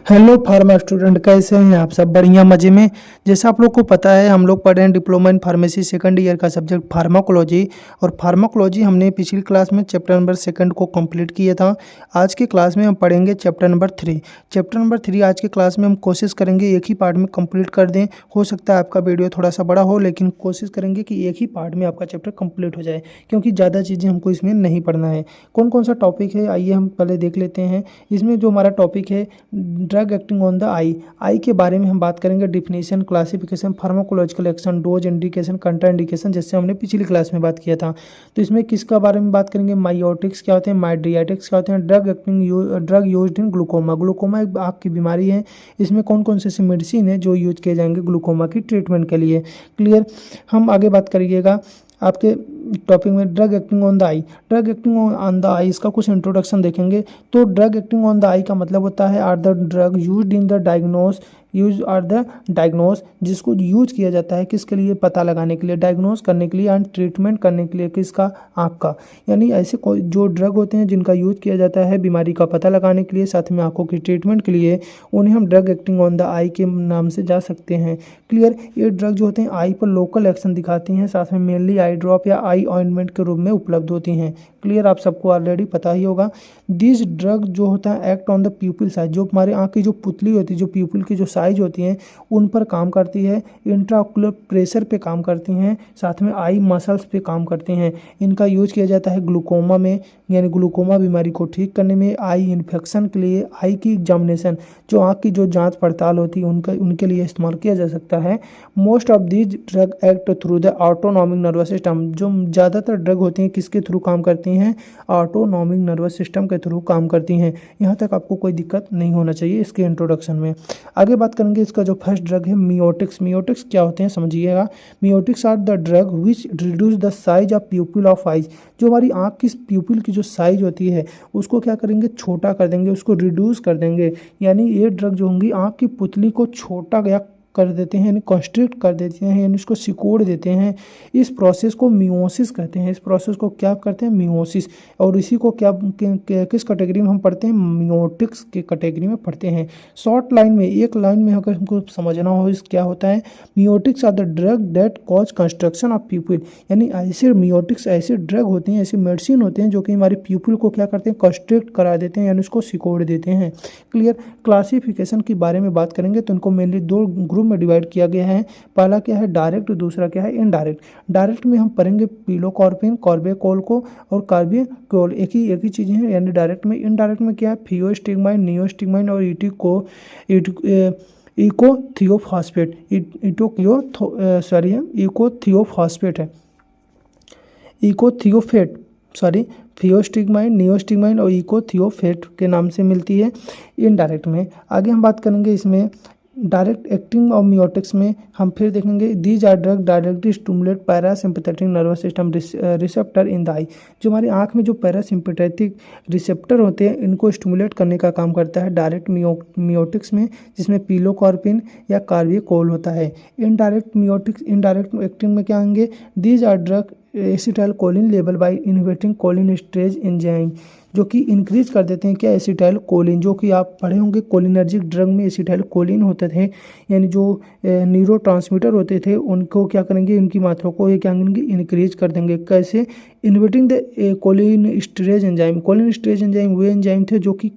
Hello pharma student, कैसे हैं आप सब? बढ़िया मज़े में। जैसा आप लोग को पता है, हम लोग पढ़ रहे हैं diploma in pharmacy second year का सब्जेक्ट फार्माकोलॉजी। और फार्माकोलॉजी हमने पिछली क्लास में चैप्टर नंबर सेकंड को कंप्लीट किया था। आज के क्लास में हम पढ़ेंगे चैप्टर नंबर 3। चैप्टर नंबर 3 आज के क्लास में हम कोशिश करेंगे एक ही पार्ट में कंप्लीट कर दें। हो सकता है आपका वीडियो थोड़ा सा बड़ा हो, लेकिन कोशिश करेंगे कि एक ही पार्ट में आपका चैप्टर कंप्लीट हो जाए, क्योंकि ज़्यादा चीज़ें हमको इसमें नहीं पढ़ना है। कौन कौन सा टॉपिक है, आइए हम पहले देख लेते हैं। इसमें जो हमारा टॉपिक है, ड्रग एक्टिंग ऑन द आई के बारे में हम बात करेंगे। Definition, classification, pharmacological action, dose indication, contraindication, जैसे हमने पिछली क्लास में बात किया था। तो इसमें किसका बारे में बात करेंगे? माइओटिक्स क्या होते हैं, माइड्रियाटिक्स क्या होते हैं, ड्रग यूज्ड इन ग्लूकोमा। ग्लूकोमा एक आँख की बीमारी है। इसमें कौन कौन से मेडिसिन है जो यूज किए जाएंगे ग्लूकोमा की ट्रीटमेंट के लिए। क्लियर। हम आगे बात करिएगा आपके टॉपिक में drug acting on the eye. Drug acting on the eye, इसका कुछ इंट्रोडक्शन देखेंगे। तो drug acting on the eye का मतलब होता है are the drug used in the diagnose, जिसको यूज किया जाता है किसके लिए? पता लगाने के लिए, डायग्नोस करने के लिए एंड ट्रीटमेंट करने के लिए। किसका? आँख का। यानी ऐसे कोई जो ड्रग होते हैं जिनका यूज किया जाता है बीमारी का पता लगाने के लिए, साथ में आँखों की ट्रीटमेंट के लिए, उन्हें हम ड्रग एक्टिंग ऑन द आई के नाम से जा सकते हैं। क्लियर। ये ड्रग जो होते हैं आई पर लोकल एक्शन दिखाती हैं, साथ में मेनली आई ड्रॉप या आई ऑइंटमेंट के रूप में उपलब्ध होती हैं। क्लियर, आप सबको ऑलरेडी पता ही होगा। दिस ड्रग जो होता है एक्ट ऑन द प्यूपिल साइज, जो हमारे आँख की जो पुतली होती है, जो प्यूपिल की जो साइज होती हैं, उन पर काम करती है। इंट्राओकुलर प्रेशर पे काम करती हैं, साथ में आई मसल्स पे काम करती हैं। इनका यूज किया जाता है ग्लूकोमा में, यानी ग्लूकोमा बीमारी को ठीक करने में, आई इन्फेक्शन के लिए, आई की एग्जामिनेशन, जो आँख की जो जांच पड़ताल होती है उनके लिए इस्तेमाल किया जा सकता है। Most of these drug act through the autonomic nervous system, जो ज़्यादातर ड्रग होती हैं किसके थ्रू काम करती हैं? ऑटोनॉमिक नर्वस सिस्टम के थ्रू काम करती हैं। यहाँ तक आपको कोई दिक्कत नहीं होना चाहिए इसके इंट्रोडक्शन में। आगे बात करेंगे इसका जो फर्स्ट ड्रग है मियोटिक्स। मियोटिक्स क्या होते हैं समझिएगा। Miotics are the drug which reduce the size of pupil of eyes, जो हमारी आँख की प्यूपिल की जो साइज होती है उसको क्या करेंगे? छोटा कर देंगे, उसको रिड्यूस कर देंगे। यानी ये ड्रग जो होंगी आँख की पुतली को छोटा या कर देते हैं, यानी कॉन्स्ट्रिक्ट कर देते हैं, यानी इसको सिकोड़ देते हैं। इस प्रोसेस को मियोसिस कहते हैं। इस प्रोसेस को क्या करते हैं? मियोसिस। और इसी को क्या किस कैटेगरी में हम पढ़ते हैं? मियोटिक्स के कैटेगरी में पढ़ते हैं। शॉर्ट लाइन में, एक लाइन में अगर हमको समझना हो इस क्या होता है, miotics are the drug that cause construction of pupil. यानी ऐसे मियोटिक्स ऐसे ड्रग होते हैं, ऐसे मेडिसिन होते हैं जो कि हमारी प्यूपिल को क्या करते हैं? कंस्ट्रिक्ट करा देते हैं, यानी उसको सिकोड़ देते हैं। क्लियर। क्लासिफिकेशन के बारे में बात करेंगे तो इनको मेनली दो ग्रुप में डिवाइड किया गया है। पहला क्या है? डायरेक्ट, दूसरा क्या है? इनडायरेक्ट। डायरेक्ट में हम पढ़ेंगे पिलोकार्पिन, कॉर्बेकोल को और कार्बिकोल, एक ही चीज़ें हैं यानी डायरेक्ट में। इनडायरेक्ट में क्या है? फियोस्टिग्माइन, नियोस्टिग्माइन और इकोथियोफॉस्फेट, इकोथियोफॉस्फेट है, इकोथियोफेट, सॉरी, फियोस्टिग्माइन, नियोस्टिग्माइन और इकोथियोफेट के नाम से मिलती है इनडायरेक्ट में। आगे हम बात करेंगे इसमें डायरेक्ट एक्टिंग और मियोटिक्स में हम फिर देखेंगे these are drug directly stimulate parasympathetic nervous system receptor in the eye, जो हमारी आँख में जो पैरासिम्पैथेटिक रिसेप्टर होते हैं इनको स्टिमुलेट करने का काम करता है डायरेक्ट मियोटिक्स में, जिसमें पिलोकार्पिन या कार्बिकोल होता है। इनडायरेक्ट एक्टिंग में क्या आएंगे? These are drug acetylcholine level by inhibiting cholinesterase enzyme, जो कि इंक्रीज कर देते हैं क्या? एसिटाइल कोलिन, जो कि आप पढ़े होंगे कोलिनर्जिक ड्रग में एसिटाइल कोलिन होते थे, यानी जो न्यूरोट्रांसमीटर होते थे उनको क्या करेंगे? उनकी मात्रा को ये क्या करेंगे? इंक्रीज कर देंगे। कैसे? Inhibiting the cholinesterase enzyme. Cholinesterase enzyme वे एंजाइम थे जो कि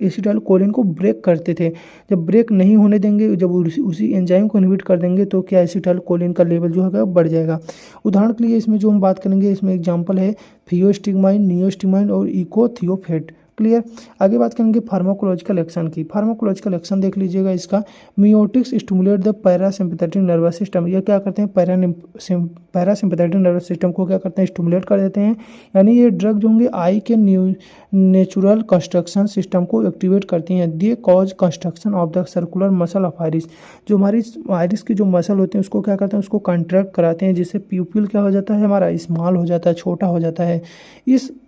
एसिटाइल कोलिन को ब्रेक करते थे। जब ब्रेक नहीं होने देंगे, जब उसी एंजाइम को इनहिबिट कर देंगे तो क्या? एसिटाइल कोलिन का लेवल जो है बढ़ जाएगा। उदाहरण के लिए इसमें जो हम बात करेंगे, इसमें एग्जाम्पल है फियोस्टिग्माइन, नियोस्टिग्माइन और इकोथियोफेट। क्लियर। आगे बात करेंगे फार्माकोलॉजिकल एक्शन की। फार्माकोलॉजिकल एक्शन देख लीजिएगा इसका। Miotics stimulate the parasympathetic nervous system, ये क्या करते हैं? पैरासिम्पैथेटिक नर्वस सिस्टम को क्या करते हैं? स्टिमुलेट कर देते हैं। यानी ये ड्रग जो होंगे आई के नेचुरल कंस्ट्रक्शन सिस्टम को एक्टिवेट करती हैं। They cause construction of the circular muscle of iris, जो हमारी आइरिस की जो मसल होते हैं उसको क्या करते हैं? उसको कॉन्ट्रैक्ट कराते हैं, जिससे प्यूपिल क्या हो जाता है? हमारा स्मॉल हो जाता है, छोटा हो जाता है।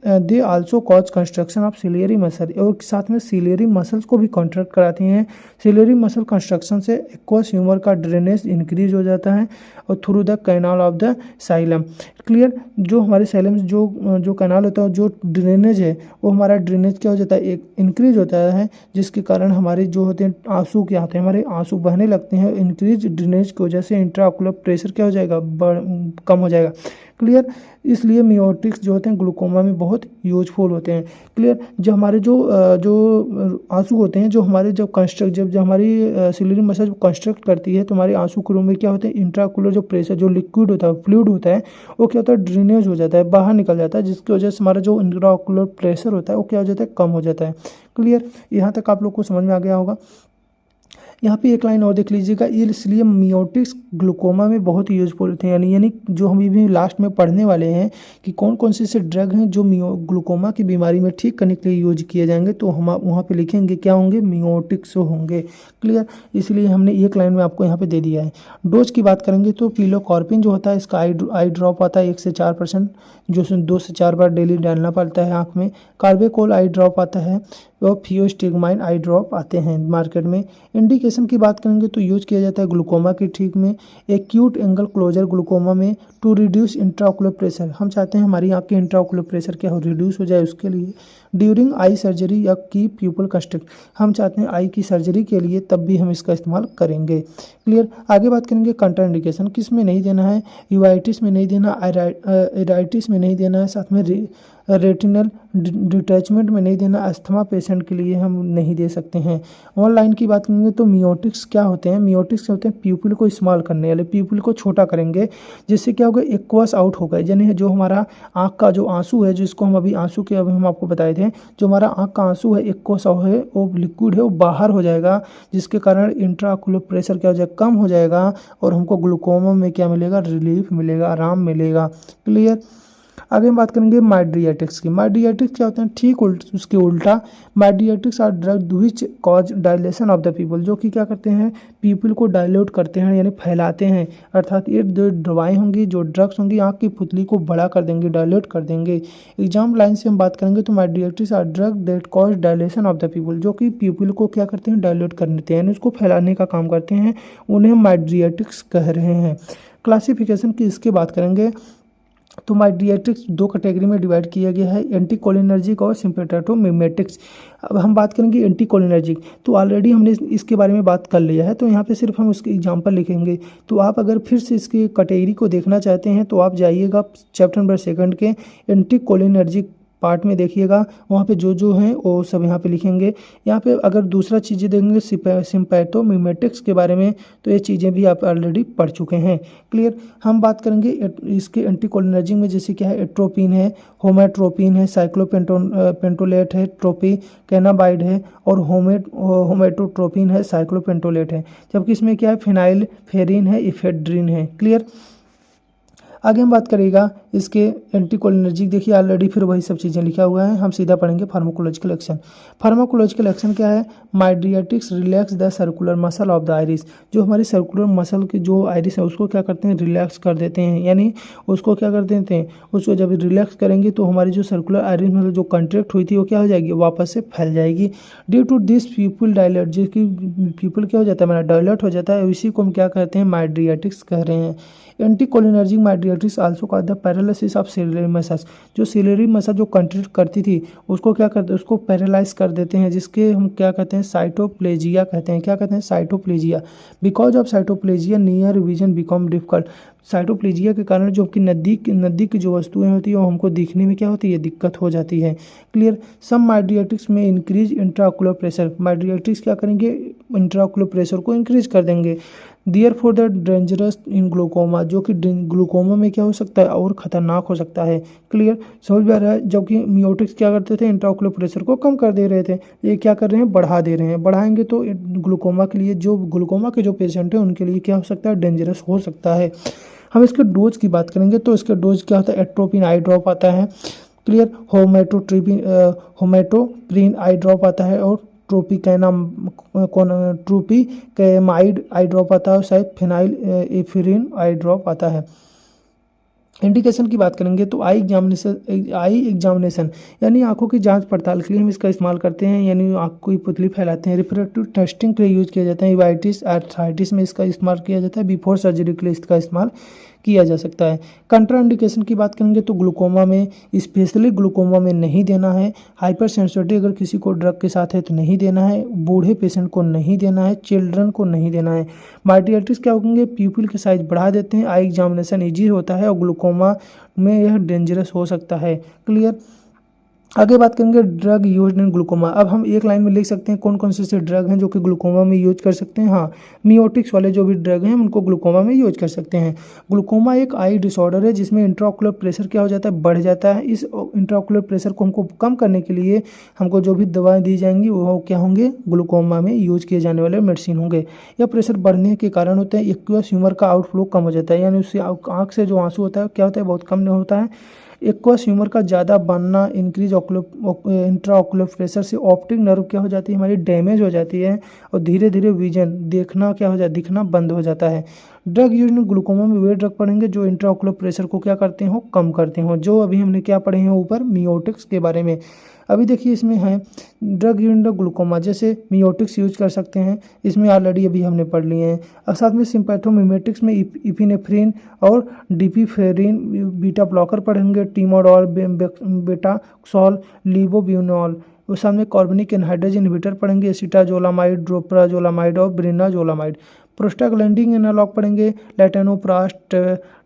They also cause construction of ciliary ciliary muscle और साथ में सिलेरी मसल्स को भी कॉन्ट्रैक्ट कराती हैं। सिलेरी मसल कंस्ट्रक्शन से एक्वस ह्यूमर का ड्रेनेज इंक्रीज हो जाता है और through the canal of the xylem. Clear, जो हमारे साइलम जो कैनाल होता है, जो ड्रेनेज है, वो हमारा ड्रेनेज क्या हो जाता है, एक इंक्रीज होता है, जिसके कारण हमारे जो होते हैं आंसू क्या होते हैं, हमारे आंसू बहने लगते हैं। इंक्रीज ड्रेनेज की वजह से इंट्राऑक्यूलर प्रेशर क्या हो जाएगा, कम हो जाएगा। क्लियर, इसलिए मियोटिक्स जो होते हैं ग्लूकोमा में बहुत यूजफुल होते हैं। क्लियर, जो हमारे जो आंसू होते हैं, जो हमारे जब हमारी सिलेरी मसल कंस्ट्रक्ट करती है तो हमारे आंसू के रूम में क्या होता है, इंट्राऑक्यूलर जो प्रेशर, जो लिक्विड होता है, फ्लूइड होता है, वो क्या होता है, ड्रेनेज हो जाता है, बाहर निकल जाता है, जिसकी वजह से हमारा जो इंट्राऑक्यूलर प्रेशर होता है वो क्या हो जाता है, कम हो जाता है। क्लियर, यहाँ तक आप लोग को समझ में आ गया होगा। यहाँ पे एक लाइन और देख लीजिएगा, ये इसलिए मियोटिक्स ग्लूकोमा में बहुत ही यूजफुल होते हैं। यानी जो हम भी लास्ट में पढ़ने वाले हैं कि कौन कौन से ड्रग हैं जो ग्लूकोमा की बीमारी में ठीक करने के लिए यूज किए जाएंगे, तो हम वहाँ पे लिखेंगे क्या होंगे, मियोटिक्स होंगे। क्लियर, इसलिए हमने एक लाइन में आपको यहाँ पे दे दिया है। डोज की बात करेंगे तो पिलोकार्पिन जो होता है, इसका आई ड्रॉप आता है 1 से 4%, जो 2 से 4 बार डेली डालना पड़ता है आँख में। कार्बेकोल आई ड्रॉप आता है और फियोस्टिग्माइन आई ड्रॉप आते हैं मार्केट में। इंडिकेशन की बात करेंगे तो यूज किया जाता है ग्लूकोमा की ठीक में, एक्यूट एंगल क्लोजर ग्लूकोमा में, टू रिड्यूस इंट्राऑक्यूलर प्रेशर। हम चाहते हैं हमारी आँख के इंट्राऑक्यूलर प्रेशर क्या हो, रिड्यूस हो जाए, उसके लिए। ड्यूरिंग आई सर्जरी या की प्यूपल कंस्ट्रक्ट, हम चाहते हैं आई की सर्जरी के लिए, तब भी हम इसका इस्तेमाल करेंगे। क्लियर, आगे बात करेंगे कंट्रा इंडिकेशन, किस में नहीं देना है, यूवाइटिस में नहीं देना, एराइटिस में नहीं देना है, साथ में रेटिनल डिटैचमेंट में नहीं देना, अस्थमा पेशेंट के लिए हम नहीं दे सकते हैं। ऑनलाइन की बात करेंगे तो मियोटिक्स क्या होते हैं, मियोटिक्स होते हैं प्यूपिल को स्मॉल करने वाले, प्यूपिल को छोटा करेंगे, जिससे क्या होगा, एक्वस आउट होगा। यानी जो हमारा आँख का जो आंसू है, जिसको हम अभी आंसू के अभी हम आपको बताए थे, जो हमारा आँख का आंसू है, एक्वस है, वो लिक्विड है, वो बाहर हो जाएगा, जिसके कारण इंट्राऑक्यूलर प्रेशर क्या हो जाएगा, कम हो जाएगा, और हमको ग्लूकोमा में क्या मिलेगा, रिलीफ मिलेगा, आराम मिलेगा। क्लियर, आगे हम बात करेंगे माइड्रियाटिक्स की। माइड्रियाटिक्स क्या होते हैं, ठीक उसके उल्टा, mydriatics are drug which cause dilation of the pupil, जो कि क्या करते हैं, पीपल को डायल्यूट करते हैं, यानी फैलाते हैं। अर्थात ये जो दवाएं होंगी, जो ड्रग्स होंगी, आँख की पुतली को बड़ा कर देंगे, डायल्यूट कर देंगे। एग्जाम लाइन से हम बात करेंगे तो mydriatics are drug that cause dilation of the pupil, जो कि पीपल को क्या करते हैं, डायल्यूट कर देते हैं, यानी उसको फैलाने का काम करते हैं, उन्हें माइड्रियाटिक्स कह रहे हैं। क्लासिफिकेशन की इसके बात करेंगे तो माइड्रियाटिक्स 2 कैटेगरी में डिवाइड किया गया है, एंटीकोलिनर्जिक और सिम्पेटोमिमेटिक्स। अब हम बात करेंगे एंटीकोलिनर्जिक, तो ऑलरेडी हमने इसके बारे में बात कर लिया है, तो यहाँ पे सिर्फ हम उसके एग्जांपल लिखेंगे। तो आप अगर फिर से इसकी कैटेगरी को देखना चाहते हैं तो आप जाइएगा चैप्टर नंबर 2 के एंटीकोलिनर्जिक पार्ट में, देखिएगा वहाँ पे जो हैं वो सब यहाँ पे लिखेंगे। यहाँ पे अगर दूसरा चीज़ें देखेंगे सिम्पैथोमिमेटिक्स के बारे में, तो ये चीज़ें भी आप ऑलरेडी पढ़ चुके हैं। क्लियर, हम बात करेंगे इसके एंटीकोलिनर्जिक में, जैसे क्या है, एट्रोपिन है, होमेट्रोपिन है, साइक्लोपेंटोलेट है, ट्रोपी कैनाबाइड है, और होमेटोट्रोपिन है, साइक्लोपेंटोलेट है। जबकि इसमें क्या है, फिनाइल फेरिन है, इफेड्रिन है। क्लियर, आगे हम बात करेगा इसके एंटीकोलिनर्जिक, देखिए ऑलरेडी फिर वही सब चीज़ें लिखा हुआ है। हम सीधा पढ़ेंगे फार्माकोलॉजिकल एक्शन। फार्माकोलॉजिकल एक्शन क्या है, mydriatics relax the circular muscle of the iris, जो हमारी सर्कुलर मसल की जो आइरिस है उसको क्या करते हैं, रिलैक्स कर देते हैं, यानी उसको क्या कर देते हैं, उसको जब रिलैक्स करेंगे तो हमारी जो सर्कुलर आइरिस मतलब जो कंट्रैक्ट हुई थी वो क्या हो जाएगी, वापस से फैल जाएगी। Due to this pupil dilate, जिसकी पीपल क्या हो जाता है, हमारा डायलेट हो जाता है, इसी को हम क्या कहते हैं, माइड्रियाटिक्स कह रहे हैं। Anticholinergic mydriatics also called the paralysis of ciliary muscles, जो सिलेरी मसल जो कंट्रैक्ट करती थी उसको क्या करते हैं, उसको पैरालाइज कर देते हैं, जिसके हम क्या कहते हैं, साइटोप्लेजिया कहते हैं। क्या कहते हैं, cycloplegia. Because of cycloplegia near vision become difficult, cycloplegia के कारण जो कि नज़दीक की जो वस्तुएं होती हैं वो हमको दिखने में क्या होती है, दिक्कत हो जाती है। क्लियर, सम माइड्रियाटिक्स में इंक्रीज इंट्राऑक्यूलर प्रेशर, माइड्रियाटिक्स क्या करेंगे, इंट्राऑक्यूलर प्रेशर को इंक्रीज कर देंगे। Therefore the dangerous in glaucoma, जो कि ग्लूकोमा में क्या हो सकता है, और ख़तरनाक हो सकता है। क्लियर, समझ में आ रहा है। जबकि मियोटिक्स क्या करते थे, इंट्राऑक्यूलर प्रेशर को कम कर दे रहे थे, ये क्या कर रहे हैं, बढ़ा दे रहे हैं। बढ़ाएंगे तो ग्लूकोमा के लिए, जो ग्लूकोमा के जो पेशेंट हैं उनके लिए क्या हो सकता है, डेंजरस हो सकता है। हम इसके डोज की बात करेंगे तो इसके डोज क्या होता है, एट्रोपिन आई ड्रॉप आता है। क्लियर, होमेटोप्रिन आई ड्रॉप आता है, और ट्रोपिकैमाइड आई ड्रॉप आता है, और शायद फिनाइल एफिरिन आई ड्रॉप आता है। इंडिकेशन की बात करेंगे तो आई एग्जामिनेशन यानी आंखों की जांच पड़ताल के लिए हम इसका इस्तेमाल करते हैं, यानी आंख की पुतली फैलाते हैं। रिफ्रैक्टिव टेस्टिंग के लिए यूज किया जाता है। यूवाइटिस आर्थराइटिस में इसका इस्तेमाल किया जाता है। बिफोर सर्जरी के लिए इसका इस्तेमाल किया जा सकता है। कंट्रा इंडिकेशन की बात करेंगे तो ग्लूकोमा में, स्पेशली ग्लूकोमा में नहीं देना है। हाइपर सेंसिटिविटी अगर किसी को ड्रग के साथ है तो नहीं देना है। बूढ़े पेशेंट को नहीं देना है। चिल्ड्रन को नहीं देना है। मार्टियाइटिस क्या होंगे, प्यूपिल के साइज बढ़ा देते हैं। आई एग्जामिनेशन ईजी होता है और ग्लूकोमा में यह डेंजरस हो सकता है। क्लियर। आगे बात करेंगे ड्रग यूज इन ग्लूकोमा। अब हम एक लाइन में लिख सकते हैं कौन कौन से ड्रग हैं जो कि ग्लूकोमा में यूज कर सकते हैं। हाँ, मियोटिक्स वाले जो भी ड्रग हैं उनको ग्लूकोमा में यूज कर सकते हैं। ग्लूकोमा एक आई डिसऑर्डर है जिसमें इंट्राओकुलर प्रेशर क्या हो जाता है, बढ़ जाता है। इस इंट्राओकुलर प्रेशर को हमको कम करने के लिए हमको जो भी दवाएं दी जाएंगी वो क्या होंगे, ग्लूकोमा में यूज किए जाने वाले मेडिसिन होंगे। यह प्रेशर बढ़ने के कारण होता है एक्वियस ह्यूमर का आउटफ्लो कम हो जाता है, यानी उससे आँख से जो आंसू होता है क्या होता है, बहुत कम नहीं होता है। एक्वस ह्यूमर का ज़्यादा बनना, इंक्रीज इंट्राओकुलर प्रेशर से ऑप्टिक नर्व क्या हो जाती है, हमारी डैमेज हो जाती है और धीरे धीरे विजन देखना क्या हो जाता, दिखना बंद हो जाता है। ड्रग यूज में ग्लूकोमा में वे ड्रग पढ़ेंगे जो इंट्राओकुलर प्रेशर को क्या करते हो, कम करते हो। जो अभी हमने क्या पढ़े हैं ऊपर मियोटिक्स के बारे में। अभी देखिए इसमें है ड्रग यूज ग्लूकोमा, जैसे मियोटिक्स यूज कर सकते हैं, इसमें ऑलरेडी अभी हमने पढ़ लिए हैं। और साथ में सिम्पैथोमिमेटिक्स में इपिनेफ्रिन और डिपिफेरिन बीटा ब्लॉकर पढ़ेंगे, टीमोडॉल, बेटाक्सोल, लीवोब्यूनॉल। उस साथ में कार्बनिक एनहाइड्रेज इनहिबिटर पढ़ेंगे, एसिटाजोलामाइड, ड्रोपराजोलामाइड और ब्रिनाजोलामाइड। प्रोस्टाग्लैंडिन एनालॉग पढ़ेंगे, लैटेनोप्रास्ट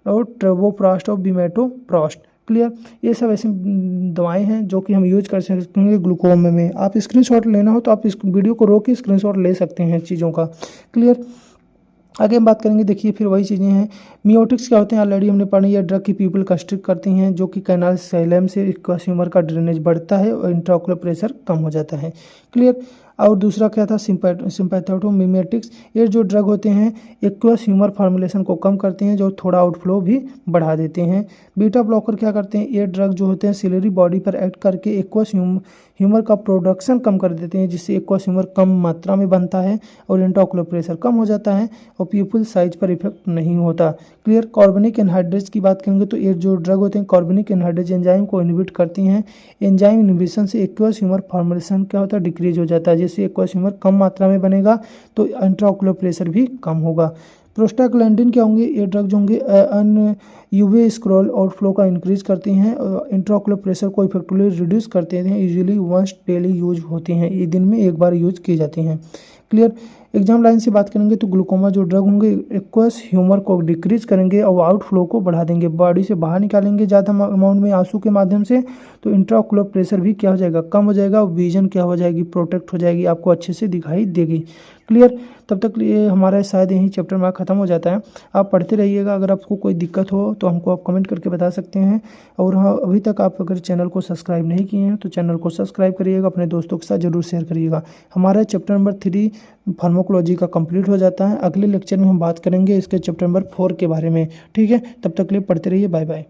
और ट्रेवोप्रास्ट और बिमेटोप्रास्ट। क्लियर। ये सब ऐसी दवाएं हैं जो कि हम यूज कर सकते हैं ग्लूकोमा में। आप स्क्रीनशॉट लेना हो तो आप इस वीडियो को रोक के स्क्रीनशॉट ले सकते हैं चीज़ों का। क्लियर। आगे हम बात करेंगे, देखिए फिर वही चीज़ें हैं। मियोटिक्स क्या होते हैं, ऑलरेडी हमने पढ़ी है। ड्रग की पीपल कंस्ट्रिक्ट करती हैं जो कि कैनाल साइलम से एक्वस ह्यूमर का ड्रेनेज बढ़ता है और इंट्राओकुलर प्रेशर कम हो जाता है। क्लियर। और दूसरा क्या था, सिम्पैथोमिमेटिक्स। ये जो ड्रग होते हैं एक्वस ह्यूमर फॉर्मुलेशन को कम करते हैं, जो थोड़ा आउटफ्लो भी बढ़ा देते हैं। बीटा ब्लॉकर क्या करते हैं, ये ड्रग जो होते हैं सिलेरी बॉडी पर एक्ट करके एक्वस ह्यूमर का प्रोडक्शन कम कर देते हैं, जिससे एक्वस ह्यूमर कम मात्रा में बनता है और इंट्राओकुलर प्रेशर कम हो जाता है और प्यूपिल साइज पर इफेक्ट नहीं होता। क्लियर। कार्बनिक एनहाइड्रेज की बात करेंगे तो ये जो ड्रग होते हैं कार्बनिक एनहाइड्रेज एंजाइम को इनहिबिट करती हैं। एंजाइम इनहिबिशन से एक्वस ह्यूमर फॉर्मुलेशन क्या होता है, डिक्रीज हो जाता है, जिससे एक्वस ह्यूमर कम मात्रा में बनेगा तो इंट्राओकुलर प्रेशर भी कम होगा। प्रोस्टाग्लैंडिन क्या होंगे, ये ड्रग जो होंगे अन यूवी स्क्रॉल आउटफ्लो का इंक्रीज करती हैं, इंट्राओकुलर प्रेशर को इफेक्टिवली रिड्यूस करते हैं। यूजुअली वंस डेली यूज होती हैं, ये दिन में एक बार यूज की जाती हैं। क्लियर। एग्जाम लाइन से बात करेंगे तो ग्लूकोमा जो ड्रग होंगे एक्वस ह्यूमर को डिक्रीज करेंगे और आउटफ्लो को बढ़ा देंगे, बॉडी से बाहर निकालेंगे ज़्यादा अमाउंट में आंसू के माध्यम से, तो इंट्राओकुलर प्रेशर भी क्या हो जाएगा, कम हो जाएगा और विजन क्या हो जाएगी, प्रोटेक्ट हो जाएगी, आपको अच्छे से दिखाई देगी। क्लियर। तब तक ये हमारा शायद यही चैप्टर हमारा खत्म हो जाता है। आप पढ़ते रहिएगा, अगर आपको कोई दिक्कत हो तो हमको आप कमेंट करके बता सकते हैं। और हाँ, अभी तक आप अगर चैनल को सब्सक्राइब नहीं किए हैं तो चैनल को सब्सक्राइब करिएगा, अपने दोस्तों के साथ जरूर शेयर करिएगा। हमारा चैप्टर नंबर 3 फार्माकोलॉजी का कंप्लीट हो जाता है। अगले लेक्चर में हम बात करेंगे इसके चैप्टर नंबर 4 के बारे में। ठीक है, तब तक के लिए पढ़ते रहिए। Bye bye.